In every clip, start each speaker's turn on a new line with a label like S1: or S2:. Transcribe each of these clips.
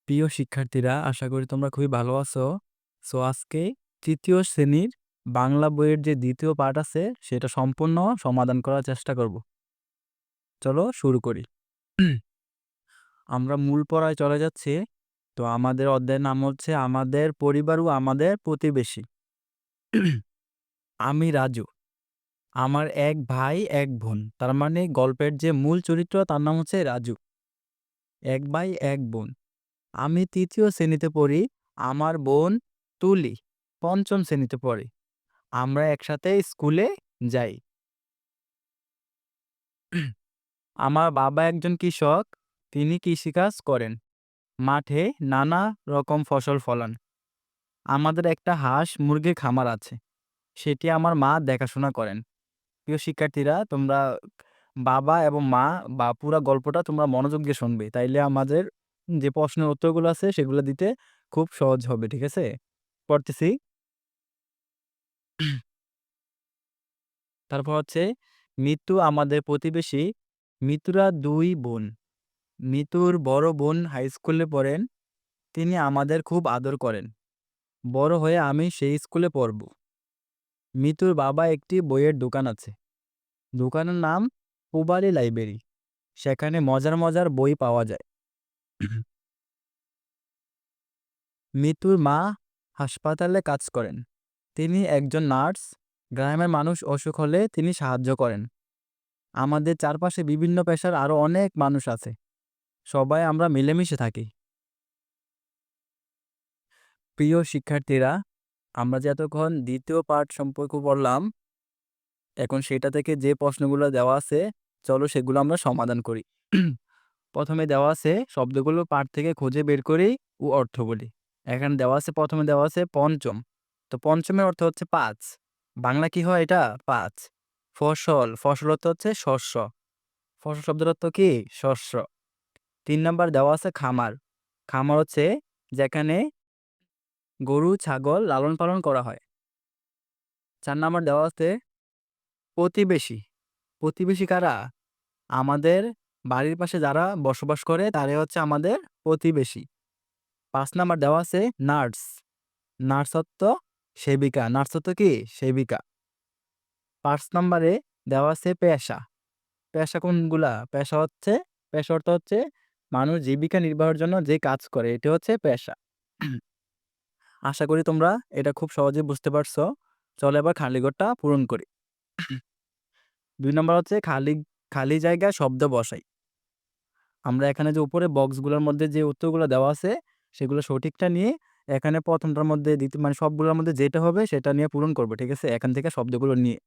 S1: প্রিয় শিক্ষার্থীরা, আশা করি তোমরা খুবই ভালো আছো। আজকে ৩য় শ্রেণীর বাংলা বইয়ের যে ২য় পাঠ আছে সেটা সম্পূর্ণ সমাধান করার চেষ্টা করব। চলো শুরু করি। আমরা মূল পড়ায় চলে যাচ্ছি। তো আমাদের অধ্যায়ের নাম হচ্ছে আমাদের পরিবার ও আমাদের প্রতিবেশী। আমি রাজু। আমার এক ভাই, এক বোন। তার মানে গল্পের যে মূল চরিত্র তার নাম হচ্ছে রাজু। এক ভাই, এক বোন। আমি ৩য় শ্রেণীতে পড়ি। আমার বোন তুলি ৫ম শ্রেণীতে পড়ে। আমরা একসাথে স্কুলে যাই। আমার বাবা একজন কৃষক। তিনি কৃষিকাজ করেন। মাঠে নানা রকম ফসল ফলান। আমাদের একটা হাঁস মুরগির খামার আছে। সেটি আমার মা দেখাশোনা করেন। প্রিয় শিক্ষার্থীরা, তোমরা বাবা এবং মা বা পুরা গল্পটা তোমরা মনোযোগ দিয়ে শুনবে। তাইলে আমাদের যে প্রশ্নের উত্তরগুলো আছে সেগুলো দিতে খুব সহজ হবে। ঠিক আছে? পড়তেছি। তারপর হচ্ছে মিতু আমাদের প্রতিবেশী। মিতুরা ২ বোন। মিতুর বড় বোন হাই স্কুলে পড়েন। তিনি আমাদের খুব আদর করেন। বড় হয়ে আমি সেই স্কুলে পড়ব। মিতুর বাবা একটি বইয়ের দোকান আছে। দোকানের নাম পূবালী লাইব্রেরি। সেখানে মজার মজার বই পাওয়া যায়। মিতুর মা হাসপাতালে কাজ করেন। তিনি একজন নার্স। গ্রামের মানুষ অসুখ হলে তিনি সাহায্য করেন। আমাদের চারপাশে বিভিন্ন পেশার আরো অনেক মানুষ আছে। সবাই আমরা মিলেমিশে থাকি। প্রিয় শিক্ষার্থীরা, আমরা যে এতক্ষণ ২য় পাঠ সম্পর্কে পড়লাম, এখন সেটা থেকে যে প্রশ্নগুলো দেওয়া আছে, চলো সেগুলো আমরা সমাধান করি। প্রথমে দেওয়া আছে শব্দগুলো পাঠ থেকে খুঁজে বের করি ও অর্থ বলি। এখানে দেওয়া আছে, প্রথমে দেওয়া আছে পঞ্চম। তো পঞ্চমের অর্থ হচ্ছে ৫। বাংলা কি হয় এটা? ৫। ফসল, ফসল অর্থ হচ্ছে শস্য। ফসল শব্দের অর্থ কি? শস্য। ৩ নাম্বার দেওয়া আছে খামার। খামার হচ্ছে যেখানে গরু, ছাগল লালন পালন করা হয়। ৪ নাম্বার দেওয়া আছে প্রতিবেশী। প্রতিবেশী কারা? আমাদের বাড়ির পাশে যারা বসবাস করে তারাই হচ্ছে আমাদের প্রতিবেশী। ৫ নাম্বার দেওয়া আছে নার্স। নার্স অর্থ সেবিকা। নার্স অর্থ কি? সেবিকা। ৫ নাম্বারে দেওয়া আছে পেশা। পেশা কোনগুলা? পেশা অর্থ হচ্ছে মানুষ জীবিকা নির্বাহের জন্য যে কাজ করে এটি হচ্ছে পেশা। আশা করি তোমরা এটা খুব সহজে বুঝতে পারছো। চলো এবার খালি ঘরটা পূরণ করি। ২ নাম্বার হচ্ছে খালি খালি জায়গায় শব্দ বসাই। আমরা এখানে যে উপরে বক্সগুলোর মধ্যে যে উত্তরগুলো দেওয়া আছে সেগুলো সঠিকটা নিয়ে এখানে ১ম টার মধ্যে মানে সবগুলোর মধ্যে যেটা হবে সেটা নিয়ে পূরণ করব। ঠিক আছে? এখান থেকে শব্দগুলো নিয়ে।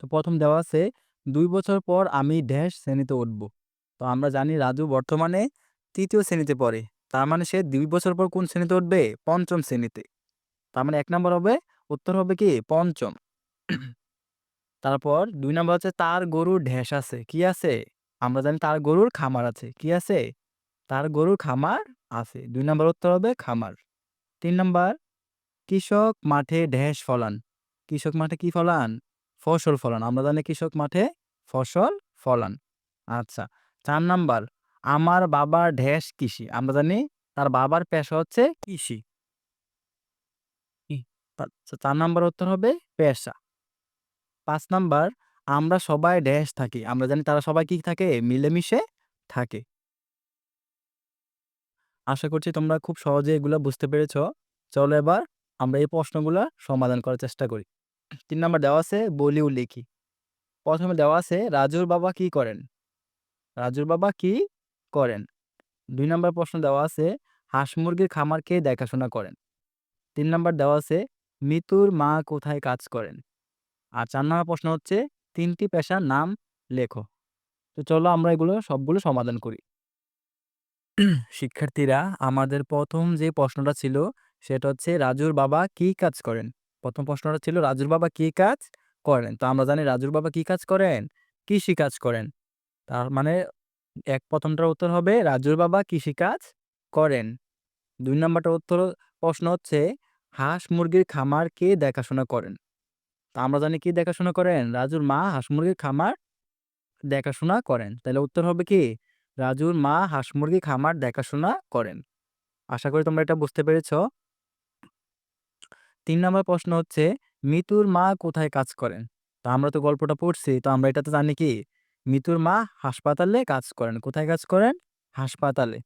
S1: তো ১ম দেওয়া আছে ২ বছর পর আমি ড্যাশ শ্রেণীতে উঠব। তো আমরা জানি রাজু বর্তমানে ৩য় শ্রেণীতে পড়ে। তার মানে সে ২ বছর পর কোন শ্রেণীতে উঠবে? ৫ম শ্রেণীতে। তার মানে ১ নাম্বার হবে, উত্তর হবে কি? ৫ম। তারপর ২ নাম্বার হচ্ছে তার গরুর ড্যাশ আছে। কি আছে? আমরা জানি তার গরুর খামার আছে। কি আছে? তার গরুর খামার আছে। ২ নাম্বার উত্তর হবে খামার। ৩ নাম্বার কৃষক মাঠে ড্যাশ ফলান। কৃষক মাঠে কি ফলান? ফসল ফলান। আমরা জানি কৃষক মাঠে ফসল ফলান। আচ্ছা। ৪ নাম্বার আমার বাবার ড্যাশ কৃষি। আমরা জানি তার বাবার পেশা হচ্ছে কৃষি। ই ৪ নাম্বার উত্তর হবে পেশা। ৫ নাম্বার আমরা সবাই ড্যাশ থাকি। আমরা জানি তারা সবাই কি থাকে? মিলেমিশে থাকে। আশা করছি তোমরা খুব সহজে এগুলা বুঝতে পেরেছ। চলো এবার আমরা এই প্রশ্নগুলা সমাধান করার চেষ্টা করি। ৩ নাম্বার দেওয়া আছে বলি ও লিখি। ১ম এ দেওয়া আছে রাজুর বাবা কি করেন? রাজুর বাবা কি করেন? ২ নাম্বার প্রশ্ন দেওয়া আছে হাঁস-মুরগির খামার কে দেখাশোনা করেন? ৩ নাম্বার দেওয়া আছে মিতুর মা কোথায় কাজ করেন? আর ৪ নাম্বার প্রশ্ন হচ্ছে ৩ টি পেশার নাম লেখো। তো চলো আমরা এগুলো সবগুলো সমাধান করি। শিক্ষার্থীরা, আমাদের ১ম যে প্রশ্নটা ছিল সেটা হচ্ছে রাজুর বাবা কি কাজ করেন? ১ম প্রশ্নটা ছিল রাজুর বাবা কি কাজ করেন? তো আমরা জানি রাজুর বাবা কি কাজ করেন? কৃষিকাজ করেন। তার মানে ১ম টার উত্তর হবে রাজুর বাবা কৃষিকাজ করেন। ২ নাম্বারটার প্রশ্ন হচ্ছে হাঁস-মুরগির খামার কে দেখাশোনা করেন? তো আমরা জানি কি দেখাশোনা করেন? রাজুর মা হাঁস-মুরগির খামার দেখাশোনা করেন। তাহলে উত্তর হবে কি? রাজুর মা হাঁস মুরগি খামার দেখাশোনা করেন। আশা করি তোমরা এটা বুঝতে পেরেছ। ৩ নম্বর প্রশ্ন হচ্ছে মিতুর মা কোথায় কাজ করেন? তো আমরা তো গল্পটা পড়ছি, তো আমরা এটা তো জানি কি মিতুর মা হাসপাতালে কাজ করেন। কোথায় কাজ করেন? হাসপাতালে।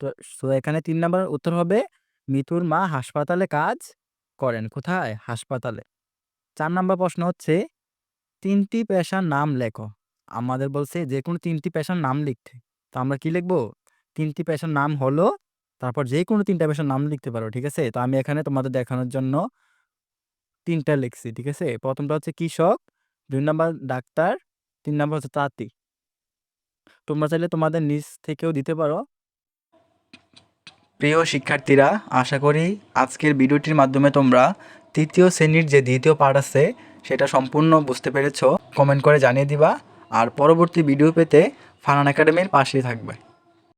S1: তো এখানে ৩ নাম্বার উত্তর হবে মিতুর মা হাসপাতালে কাজ করেন। কোথায়? হাসপাতালে। ৪ নাম্বার প্রশ্ন হচ্ছে ৩টি পেশার নাম লেখো। আমাদের বলছে যেকোনো ৩টি পেশার নাম লিখতে। তো আমরা কি লিখব? ৩টি পেশার নাম হলো, তারপর যেকোনো ৩টা পেশার নাম লিখতে পারো। ঠিক আছে? তো আমি এখানে তোমাদের দেখানোর জন্য ৩টা লিখছি। ঠিক আছে? প্রথমটা হচ্ছে কৃষক, ২ নাম্বার ডাক্তার, ৩ নাম্বার হচ্ছে তাঁতি। তোমরা চাইলে তোমাদের নিজ থেকেও দিতে পারো। প্রিয় শিক্ষার্থীরা, আশা করি আজকের ভিডিওটির মাধ্যমে তোমরা ৩য় শ্রেণীর যে ২য় পাঠ আছে সেটা সম্পূর্ণ বুঝতে পেরেছ। কমেন্ট করে জানিয়ে দিবা। আর পরবর্তী ভিডিও পেতে ফারহান একাডেমির পাশেই থাকবে।